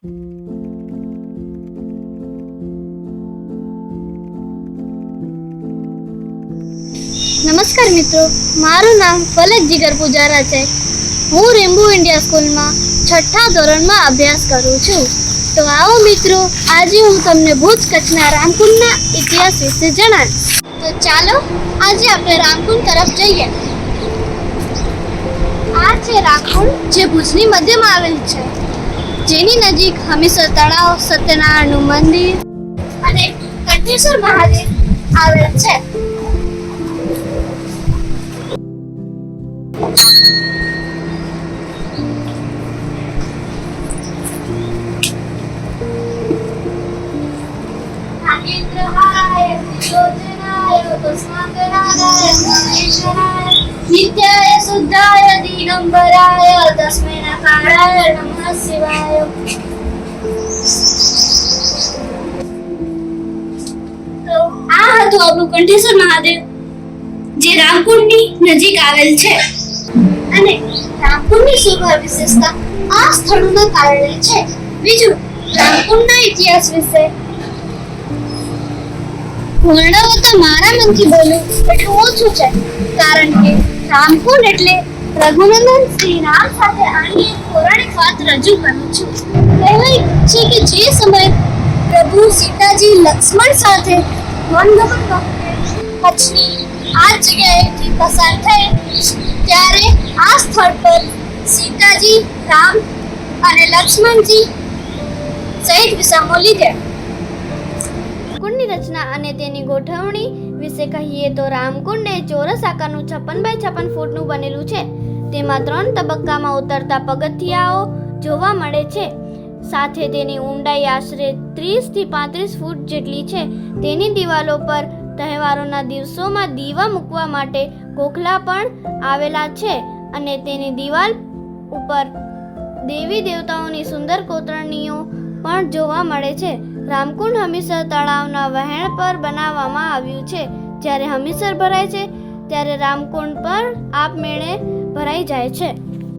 નમસ્કાર મિત્રો, મારું નામ ફલક જીગર પૂજારા છે. હું રેમ્બો ઇન્ડિયા સ્કૂલમાં 6ઠા ધોરણમાં અભ્યાસ કરું છું. તો આવો મિત્રો, આજે હું તમને ભુજ કચ્છના રામકુંડના ઇતિહાસ વિશે જણાવીશ. તો ચાલો આજે આપણે રામકુંડ તરફ જઈએ. આ છે રામકુંડ, જે ભુજની મધ્યમાં આવેલ છે, જેની નજીક હમીરસર તળાવ, સત્યનારાયણનું મંદિર અને કંઠેશ્વર મહાદેવ આવેલ છે. નિત્યાય શુદ્ધાય દિગંબરાય તસ્मै નકારાય નમઃ શિવાય. તો આ હતું આપણું કંઠેશ્વર મહાદેવ, જે રામકુંડની નજીક આવેલ છે. અને રામકુંડની સૌથી વિશેષતા આ સ્થળોના કારણે છે. બીજું, રામકુંડના ઇતિહાસ વિશે વર્ણવતા મારા મનથી બોલું એટલું ઓછું છે, કારણ કે રામકુંડ એટલે રઘુનંદન શ્રી રામ સાથે આની એક પૌરાણિક વાત રજૂ કરું છું. કહેવાય છે કે જે સમયે પ્રભુ સીતાજી લક્ષ્મણ સાથે વનગમન વખતે કચ્છની આ જગ્યાએથી પસાર થયે, ત્યારે આ સ્થળ પર સીતાજી, રામ અને લક્ષ્મણજી સહિત વિસામો લીધા. રામકુંડની રચના અને તેની ગોઠવણી વિશે કહીએ તો રામકુંડ એ ચોરસ આકારનું 56 x 56 ફૂટનું બનેલું છે. તેમાં 3 તબક્કામાં ઉતરતા પગથિયાઓ જોવા મળે છે. સાથે તેની ઊંડાઈ આશરે 30 થી 35 ફૂટ જેટલી છે. તેની દિવાલો પર તહેવારોના દિવસોમાં દીવા મૂકવા માટે ગોખલા પણ આવેલા છે અને તેની દિવાલ ઉપર દેવી દેવતાઓની સુંદર કોતરણીઓ પણ જોવા મળે છે. રામકુંડ હમીરસર તળાવના વહેણ પર બનાવવામાં આવ્યું છે. જ્યારે હમીરસર ભરાય છે, ત્યારે રામકુંડ પર આપમેળે ભરાઈ જાય છે.